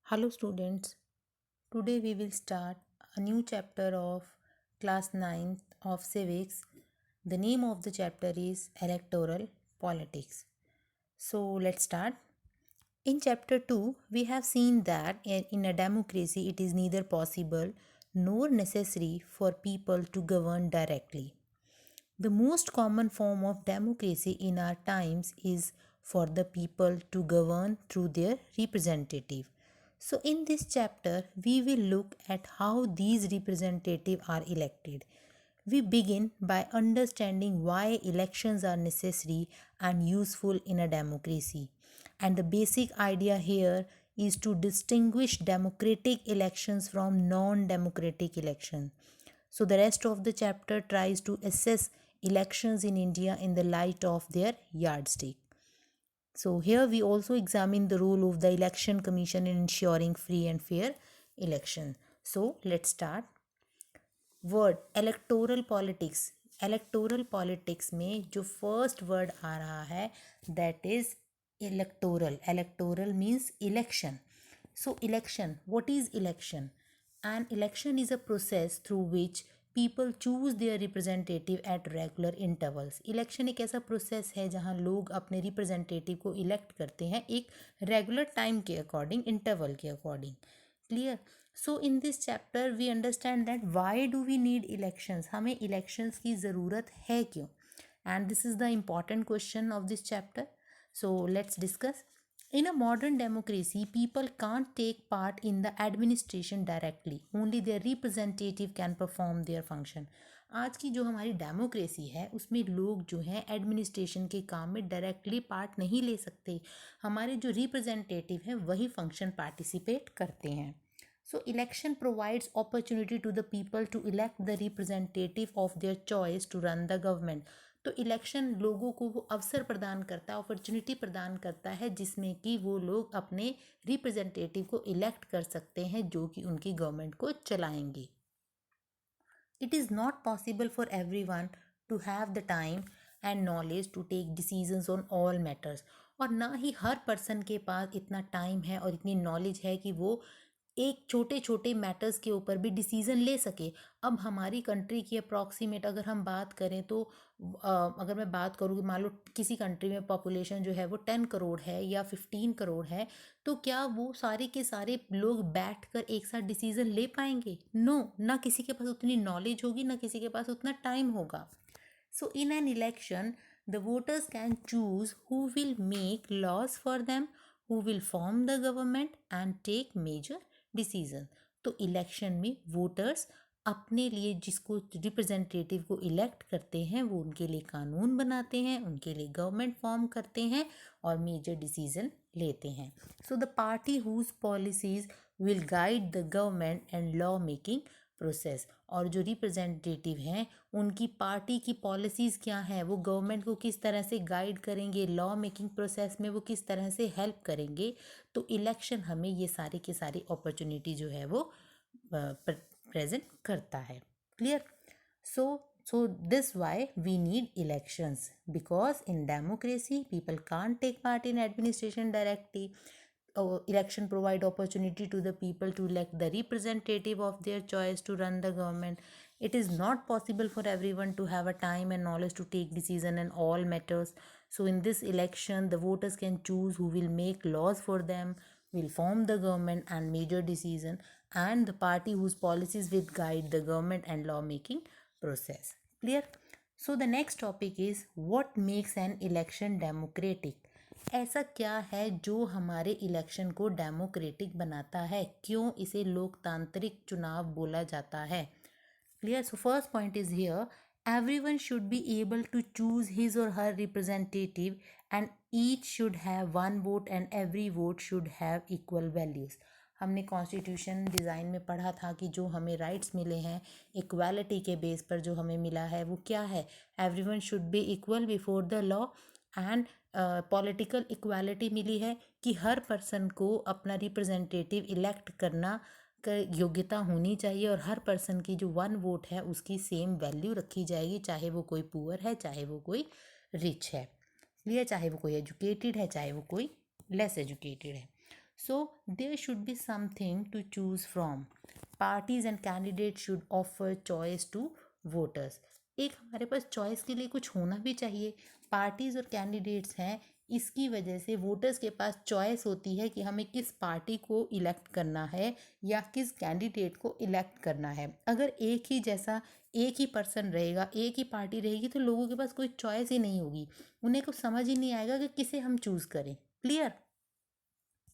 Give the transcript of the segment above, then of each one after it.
Hello students, today we will start a new chapter of class 9th of civics. The name of the chapter is electoral politics. So let's start. In chapter 2, we have seen that in a democracy it is neither possible nor necessary for people to govern directly. The most common form of democracy in our times is for the people to govern through their representative. So, in this chapter, we will look at how these representatives are elected. We begin by understanding why elections are necessary and useful in a democracy. And the basic idea here is to distinguish democratic elections from non democratic elections. So, the rest of the chapter tries to assess elections in India in the light of their yardstick. So, here we also examine the role of the Election Commission in ensuring free and fair election. So, let's start. Word electoral politics, electoral politics में जो first word आ रहा है that is electoral. Electoral means election. So election, what is election? An election is a process through which people choose their representative at regular intervals. Election एक ऐसा process है जहाँ लोग अपने रिप्रेजेंटेटिव को इलेक्ट करते हैं एक रेगुलर टाइम के अकॉर्डिंग, इंटरवल के according. Clear? So in this chapter we understand that why do we need elections. हमें इलेक्शंस की ज़रूरत है क्यों? And this is the important question of this chapter. So let's discuss. In a modern democracy, people can't take part in the administration directly. Only their representative can perform their function. आज की जो हमारी democracy है उसमें लोग जो हैं administration के काम में डायरेक्टली पार्ट नहीं ले सकते. हमारे जो रिप्रेजेंटेटिव हैं वही फंक्शन पार्टिसिपेट करते हैं. So election provides opportunity to the people to elect the representative of their choice to run the government. तो इलेक्शन लोगों को वो अवसर प्रदान करता है, अपॉर्चुनिटी प्रदान करता है जिसमें कि वो लोग अपने रिप्रेजेंटेटिव को इलेक्ट कर सकते हैं जो कि उनकी गवर्नमेंट को चलाएंगे. It is not possible for everyone to have the time and knowledge to take decisions on all matters. और ना ही हर पर्सन के पास इतना टाइम है और इतनी नॉलेज है कि वो एक छोटे छोटे मैटर्स के ऊपर भी डिसीज़न ले सके. अब हमारी कंट्री की अप्रॉक्सीमेट अगर हम बात करें तो अगर मैं बात करूँ कि मान लो किसी कंट्री में पॉपुलेशन जो है वो 10 करोड़ है या 15 करोड़ है, तो क्या वो सारे के सारे लोग बैठ कर एक साथ डिसीज़न ले पाएंगे? नो, ना किसी के पास उतनी नॉलेज होगी, ना किसी के पास उतना टाइम होगा. So in an election the voters can choose who will make laws for them, who will form the government and take major decision. तो इलेक्शन में वोटर्स अपने लिए जिसको रिप्रेजेंटेटिव को इलेक्ट करते हैं वो उनके लिए कानून बनाते हैं, उनके लिए गवर्नमेंट फॉर्म करते हैं और मेजर डिसीजन लेते हैं. So the party whose policies will guide the government and law making process. और जो रिप्रेजेंटेटिव हैं उनकी पार्टी की पॉलिसीज़ क्या हैं, वो गवर्नमेंट को किस तरह से गाइड करेंगे, लॉ मेकिंग प्रोसेस में वो किस तरह से हेल्प करेंगे. तो इलेक्शन हमें ये सारी की सारी अपॉर्चुनिटी जो है वो प्रेजेंट करता है. Clear? So this why we need elections because in democracy people can't take part in administration directly. Election provide opportunity to the people to elect the representative of their choice to run the government. It is not possible for everyone to have a time and knowledge to take decision in all matters. So in this election the voters can choose who will make laws for them, will form the government and major decision, and the party whose policies will guide the government and law making process. Clear? So the next topic is what makes an election democratic. ऐसा क्या है जो हमारे election को democratic बनाता है, क्यों इसे लोकतांत्रिक चुनाव बोला जाता है. Clear? So first point is here, everyone should be able to choose his or her representative and each should have one vote and every vote should have equal values. हमने कॉन्स्टिट्यूशन डिज़ाइन में पढ़ा था कि जो हमें rights मिले हैं equality के बेस पर जो हमें मिला है वो क्या है, everyone should be equal before the law. And political equality मिली है कि हर पर्सन को अपना रिप्रेजेंटेटिव इलेक्ट करना योग्यता होनी चाहिए और हर पर्सन की जो वन वोट है उसकी सेम वैल्यू रखी जाएगी, चाहे वो कोई पुअर है, चाहे वो कोई रिच है, या चाहे वो कोई एजुकेटेड है, चाहे वो कोई लेस एजुकेटेड है. So there should be something to choose from. Parties and candidates should offer choice to voters. एक हमारे पास चॉइस के लिए कुछ होना भी चाहिए. पार्टीज और कैंडिडेट्स हैं, इसकी वजह से वोटर्स के पास चॉइस होती है कि हमें किस पार्टी को इलेक्ट करना है या किस कैंडिडेट को इलेक्ट करना है. अगर एक ही पर्सन रहेगा, एक ही पार्टी रहेगी, तो लोगों के पास कोई चॉइस ही नहीं होगी. उन्हें कुछ समझ ही नहीं आएगा कि किसे हम चूज करें. Clear?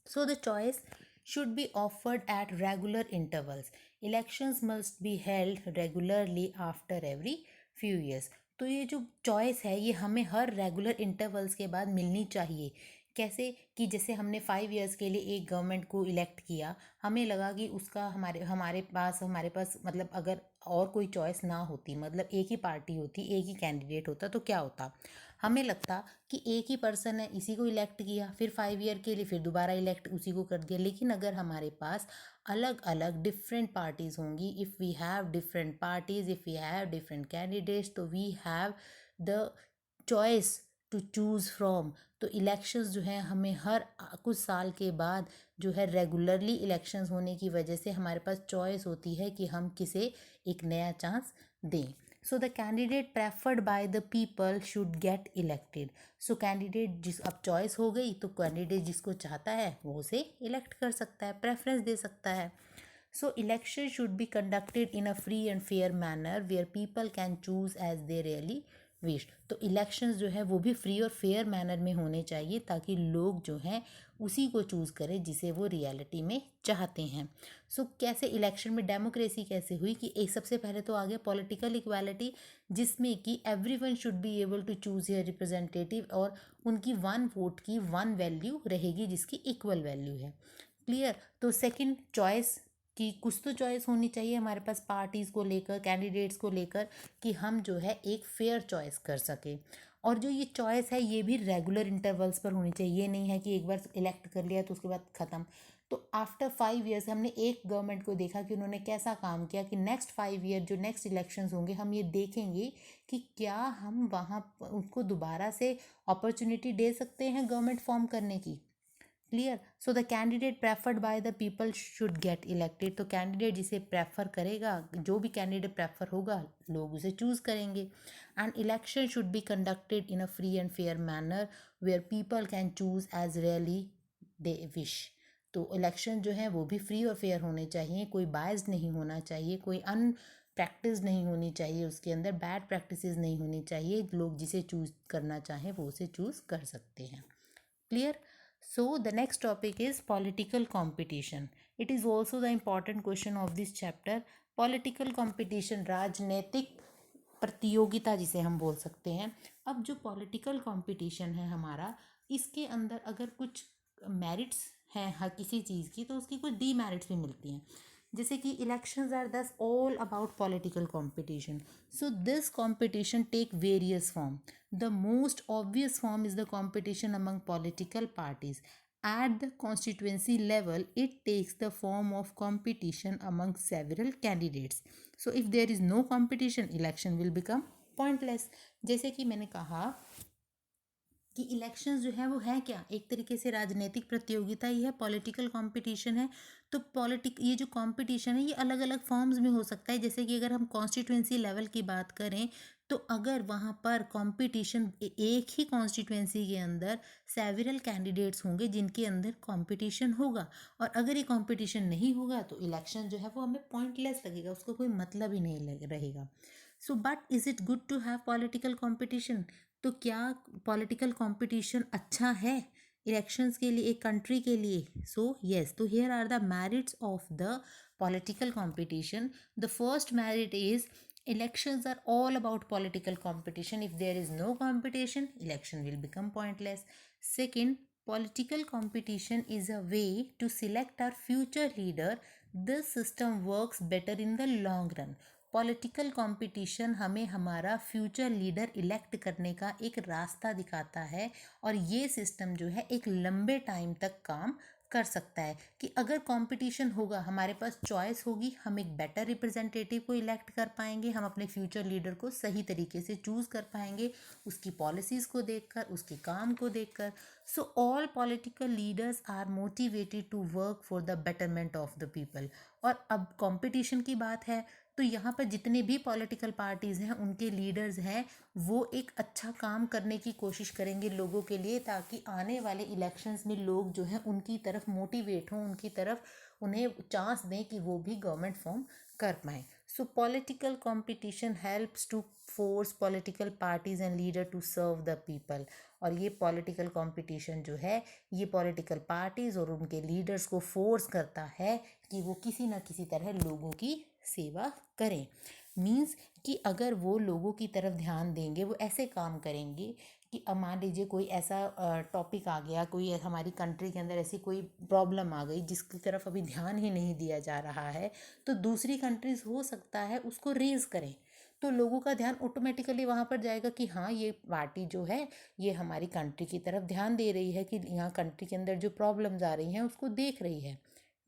So the choice should be offered at regular intervals. Elections must be held regularly after every few years. तो ये जो चॉइस है ये हमें हर रेगुलर इंटरवल्स के बाद मिलनी चाहिए. कैसे कि जैसे हमने 5 इयर्स के लिए एक गवर्नमेंट को इलेक्ट किया, हमें लगा कि उसका हमारे पास मतलब अगर और कोई चॉइस ना होती, मतलब एक ही पार्टी होती, एक ही कैंडिडेट होता, तो क्या होता. हमें लगता कि एक ही पर्सन है, इसी को इलेक्ट किया, फिर 5 ईयर के लिए फिर दोबारा इलेक्ट उसी को कर दिया. लेकिन अगर हमारे पास अलग अलग डिफरेंट पार्टीज होंगी, if we have different parties, if we have different candidates, तो we have the choice to choose from. तो इलेक्शंस जो है हमें हर कुछ साल के बाद जो है रेगुलरली इलेक्शंस होने की वजह से हमारे पास चॉइस होती है कि हम किसे एक नया चांस दें. So the candidate preferred by the people should get elected. So candidate जिस अब चॉइस हो गई तो कैंडिडेट जिसको चाहता है वो उसे इलेक्ट कर सकता है, प्रेफरेंस दे सकता है. So election should be conducted in a free and fair manner where people can choose as they really wish. तो इलेक्शंस जो है वो भी फ्री और फेयर मैनर में होने चाहिए ताकि लोग जो हैं उसी को चूज़ करें जिसे वो रियलिटी में चाहते हैं. सो कैसे इलेक्शन में डेमोक्रेसी कैसे हुई कि एक सबसे पहले तो आ गया पॉलिटिकल इक्वालिटी, जिसमें कि everyone should be able to choose here representative, और उनकी वन वोट की वन वैल्यू रहेगी जिसकी इक्वल वैल्यू है. क्लियर? तो सेकंड चॉइस कि कुछ तो चॉइस होनी चाहिए हमारे पास पार्टीज़ को लेकर, कैंडिडेट्स को लेकर, कि हम जो है एक फेयर चॉइस कर सकें. और जो ये चॉइस है ये भी रेगुलर इंटरवल्स पर होनी चाहिए. ये नहीं है कि एक बार इलेक्ट कर लिया तो उसके बाद ख़त्म. तो आफ्टर 5 इयर्स हमने एक गवर्नमेंट को देखा कि उन्होंने कैसा काम किया, कि नेक्स्ट 5 ईयर जो नेक्स्ट इलेक्शंस होंगे हम ये देखेंगे कि क्या हम वहाँ उनको दोबारा से अपॉर्चुनिटी दे सकते हैं गवर्नमेंट फॉर्म करने की. Clear? So the candidate preferred by the people should get elected. तो कैंडिडेट जिसे प्रेफर करेगा, जो भी कैंडिडेट प्रेफर होगा, लोग उसे चूज करेंगे. And election should be conducted in a free and fair manner where people can choose as really they wish. तो इलेक्शन जो है वो भी फ्री और फेयर होने चाहिए, कोई बायस्ड नहीं होना चाहिए, कोई प्रैक्टिस नहीं होनी चाहिए, उसके अंदर बैड प्रैक्टिसेस नहीं होनी चाहिए. लोग जिसे चूज करना चाहें वो उसे चूज कर सकते हैं. Clear? So the next topic is political competition. It is also the important question of this chapter. Political competition, राजनीतिक प्रतियोगिता जिसे हम बोल सकते हैं. अब जो पॉलिटिकल कंपटीशन है हमारा, इसके अंदर अगर कुछ मेरिट्स हैं हर किसी चीज़ की, तो उसकी कुछ डीमेरिट्स भी मिलती हैं. जैसे कि elections are thus all about political competition. So this competition take various form. The most obvious form is the competition among political parties. At the constituency level, it takes the form of competition among several candidates. So, if there is no competition, election will become pointless. जैसे कि मैंने कहा कि elections जो है वो है क्या, एक तरीके से राजनीतिक प्रतियोगिता ही है, पॉलिटिकल कंपटीशन है. तो ये जो कंपटीशन है ये अलग अलग फॉर्म्स में हो सकता है. जैसे कि अगर हम कॉन्स्टिट्यूंसी लेवल की बात करें, तो अगर वहाँ पर कंपटीशन एक ही कॉन्स्टिट्यूंसी के अंदर सेवरल कैंडिडेट्स होंगे जिनके अंदर कंपटीशन होगा, और अगर ये कंपटीशन नहीं होगा तो इलेक्शन जो है वो हमें पॉइंटलेस लगेगा, उसका कोई मतलब ही नहीं रहेगा. So but is it good to have political competition? तो क्या पॉलिटिकल कंपटीशन अच्छा है इलेक्शंस के लिए, एक कंट्री के लिए? So yes. तो here are the merits of the political competition. The first merit is elections are all about political competition. If there is no competition, election will become pointless. Second, political competition is a way to select our future leader. This system works better in the long run. Political competition हमें हमारा future leader elect करने का एक रास्ता दिखाता है, और ये सिस्टम जो है एक लंबे टाइम तक काम कर सकता है कि अगर कंपटीशन होगा, हमारे पास चॉइस होगी, हम एक बेटर रिप्रेजेंटेटिव को इलेक्ट कर पाएंगे, हम अपने फ्यूचर लीडर को सही तरीके से चूज़ कर पाएंगे, उसकी पॉलिसीज़ को देखकर, उसके काम को देखकर। So all political leaders are motivated to work for the betterment of the people. और अब कंपटीशन की बात है तो यहाँ पर जितने भी पॉलिटिकल पार्टीज़ हैं, उनके लीडर्स हैं, वो एक अच्छा काम करने की कोशिश करेंगे लोगों के लिए, ताकि आने वाले इलेक्शंस में लोग जो हैं उनकी तरफ मोटिवेट हों, उनकी तरफ उन्हें चांस दें कि वो भी गवर्नमेंट फॉर्म कर पाएँ। So political competition helps to force political parties and leader to serve the people. और ये पॉलिटिकल कंपटीशन जो है, ये पॉलिटिकल पार्टीज और उनके लीडर्स को फोर्स करता है कि वो किसी ना किसी तरह लोगों की सेवा करें। मीन्स कि अगर वो लोगों की तरफ ध्यान देंगे, वो ऐसे काम करेंगे कि अब मान लीजिए कोई ऐसा टॉपिक आ गया, कोई हमारी कंट्री के अंदर ऐसी कोई प्रॉब्लम आ गई जिसकी तरफ अभी ध्यान ही नहीं दिया जा रहा है, तो दूसरी कंट्रीज़ हो सकता है उसको रेज़ करें, तो लोगों का ध्यान ऑटोमेटिकली वहाँ पर जाएगा कि हाँ, ये पार्टी जो है ये हमारी कंट्री की तरफ ध्यान दे रही है, कि यहाँ कंट्री के अंदर जो प्रॉब्लम्स आ रही हैं उसको देख रही है।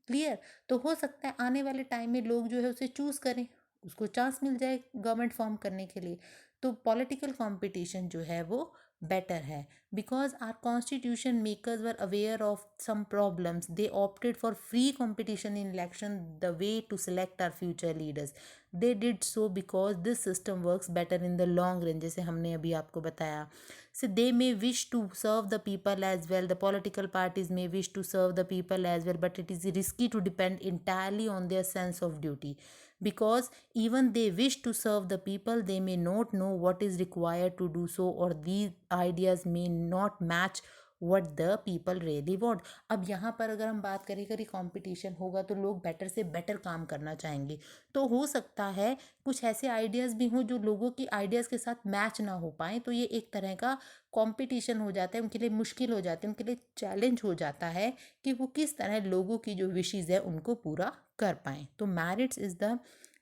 क्लियर? तो हो सकता है आने वाले टाइम में लोग जो है उसे चूज़ करें, उसको चांस मिल जाए गवर्नमेंट फॉर्म करने के लिए। तो पॉलिटिकल कंपटीशन जो है वो बेटर है, because our constitution makers were aware of some problems, they opted for free competition in election the way to select our future leaders. They did so because this system works better in the long run, जैसे हमने अभी आपको बताया। So they may wish to serve the people as well. The political parties may wish to serve the people as well, but it is risky to depend entirely on their sense of duty. Because even they wish to serve the people, they may not know what is required to do so, or these ideas may not match what the people really want. अब यहाँ पर अगर हम बात करें, कभी competition होगा तो लोग बेटर से बेटर काम करना चाहेंगे, तो हो सकता है कुछ ऐसे आइडियाज़ भी हों जो लोगों की आइडियाज़ के साथ मैच ना हो पाएँ, तो ये एक तरह का कंपटीशन हो जाता है, उनके लिए मुश्किल हो जाती है, उनके लिए चैलेंज हो जाता है कि वो किस तरह लोगों की जो विशेज़ है उनको पूरा कर पाएँ। तो मैरिट्स इज़ द,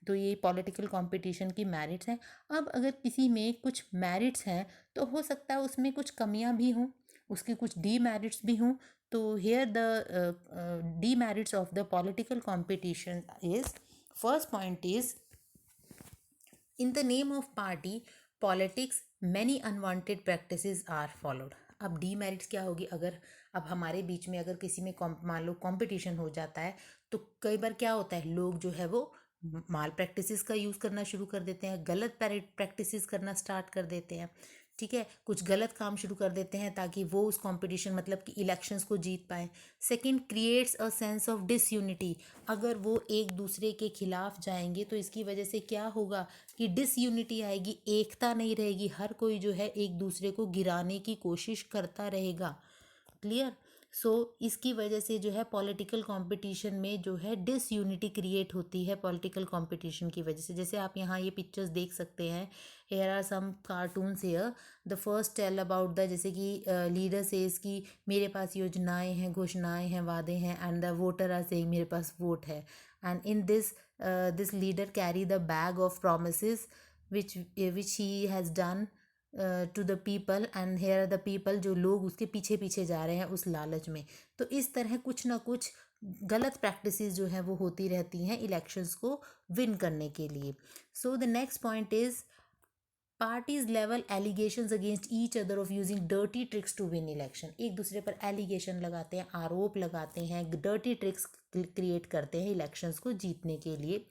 तो ये पॉलिटिकल कंपटीशन की मैरिट्स हैं। अब अगर किसी में कुछ मैरिट्स हैं तो हो सकता है उसमें कुछ कमियां भी हों, उसकी कुछ डी मैरिट्स भी हों। तो here the demerits of the political competition is, first point is, in the name of party politics many unwanted practices are followed. अब डीमेरिट्स क्या होगी, अगर अब हमारे बीच में अगर किसी में मान लो कंपटीशन हो जाता है, तो कई बार क्या होता है, लोग जो है वो माल प्रैक्टिसेस का यूज़ करना शुरू कर देते हैं, गलत प्रैक्टिसेस करना स्टार्ट कर देते हैं, ठीक है, कुछ गलत काम शुरू कर देते हैं ताकि वो उस कंपटीशन मतलब कि इलेक्शंस को जीत पाए। Second, creates a sense of disunity. अगर वो एक दूसरे के खिलाफ जाएंगे तो इसकी वजह से क्या होगा कि डिसयूनिटी आएगी, एकता नहीं रहेगी, हर कोई जो है एक दूसरे को गिराने की कोशिश करता रहेगा। क्लियर? सो इसकी वजह से जो है पॉलिटिकल कंपटीशन में जो है डिसयूनिटी क्रिएट होती है पॉलिटिकल कंपटीशन की वजह से। जैसे आप यहाँ ये पिक्चर्स देख सकते हैं, here are some cartoons here. The first tell about the, जैसे कि लीडर सेज कि मेरे पास योजनाएं हैं, घोषणाएं हैं, वादे हैं, and the voter are saying मेरे पास वोट है, and in this leader carry the bag of promises which he has done to the people, and here are the people, जो लोग उसके पीछे पीछे जा रहे हैं उस लालच में। तो इस तरह कुछ ना कुछ गलत प्रैक्टिसेस जो हैं वो होती रहती हैं इलेक्शंस को विन करने के लिए। So the next point is, parties level allegations against each other of using dirty tricks to win election. एक दूसरे पर एलिगेशन लगाते हैं, आरोप लगाते हैं, डर्टी ट्रिक्स क्रिएट करते हैं इलेक्शंस को जीतने के लिए।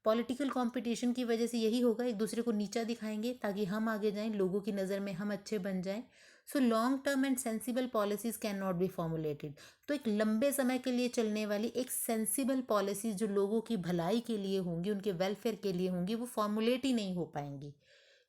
पॉलिटिकल कंपटीशन की वजह से यही होगा, एक दूसरे को नीचा दिखाएंगे ताकि हम आगे जाएं, लोगों की नज़र में हम अच्छे बन जाएं। So long term and sensible policies can not be formulated. तो एक लंबे समय के लिए चलने वाली एक सेंसिबल पॉलिसीज जो लोगों की भलाई के लिए होंगी, उनके वेलफेयर के लिए होंगी, वो फॉर्मुलेट ही नहीं हो पाएंगी।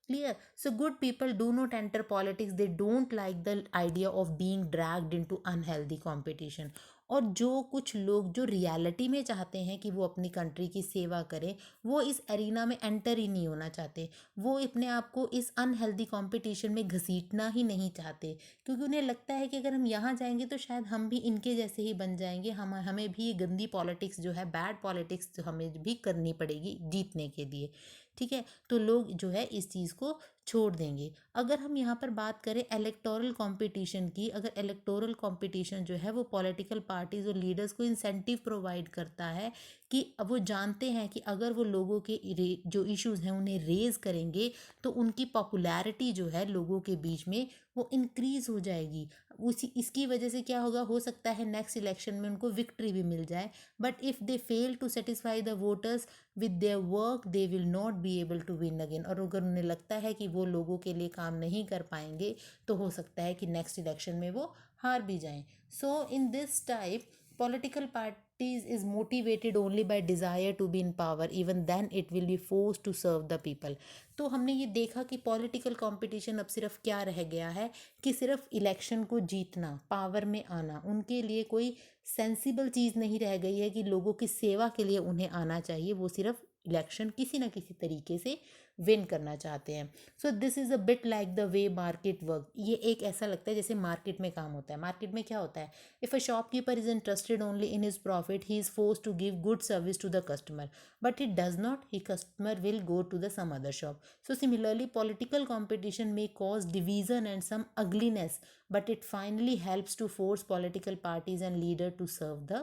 Clear? So good people do not enter politics. They don't like the idea of being dragged into unhealthy competition. और जो कुछ लोग जो रियलिटी में चाहते हैं कि वो अपनी कंट्री की सेवा करें, वो इस एरिना में एंटर ही नहीं होना चाहते, वो अपने आप को इस अनहेल्दी कंपटीशन में घसीटना ही नहीं चाहते, क्योंकि उन्हें लगता है कि अगर हम यहाँ जाएंगे तो शायद हम भी इनके जैसे ही बन जाएंगे, हमें भी ये गंदी पॉलिटिक्स जो है, बैड पॉलिटिक्स जो हमें भी करनी पड़ेगी जीतने के लिए। ठीक है, तो लोग जो है इस चीज़ को छोड़ देंगे। अगर हम यहाँ पर बात करें इलेक्टोरल कंपटीशन की, अगर इलेक्टोरल कंपटीशन जो है वो पॉलिटिकल पार्टीज और लीडर्स को इंसेंटिव प्रोवाइड करता है कि अब वो जानते हैं कि अगर वो लोगों के जो इश्यूज हैं उन्हें रेज करेंगे तो उनकी पॉपुलैरिटी जो है लोगों के बीच में वो इंक्रीज हो जाएगी। उसी इसकी वजह से क्या होगा, हो सकता है नेक्स्ट इलेक्शन में उनको विक्ट्री भी मिल जाए, but if they fail to satisfy the voters with their work they will not be able to win again. और अगर उन्हें लगता है कि वो लोगों के लिए काम नहीं कर पाएंगे तो हो सकता है कि नेक्स्ट इलेक्शन में वो हार भी जाएं। So in this type political parties is motivated only by desire to be in power, even then it will be forced to serve the people। तो हमने ये देखा कि पॉलिटिकल कंपटीशन अब सिर्फ क्या रह गया है कि सिर्फ इलेक्शन को जीतना, पावर में आना, उनके लिए कोई सेंसिबल चीज़ नहीं रह गई है कि लोगों की सेवा के लिए उन्हें आना चाहिए। वो सिर्फ इलेक्शन किसी ना किसी तरीके से विन करना चाहते हैं। So this is a bit like the way market work. ये एक ऐसा लगता है जैसे मार्केट में काम होता है। मार्केट में क्या होता है, if a shopkeeper is interested only in his profit he is force to give good service to the customer, but it does not, he customer will go to the some other shop। So similarly, political competition may cause division and some ugliness, but it finally helps to force political parties and leader to serve the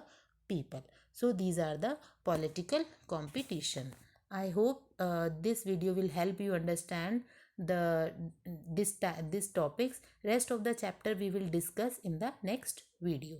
people। So these are the political competition। I hope this video will help you understand the this topics. Rest of the chapter we will discuss in the next video.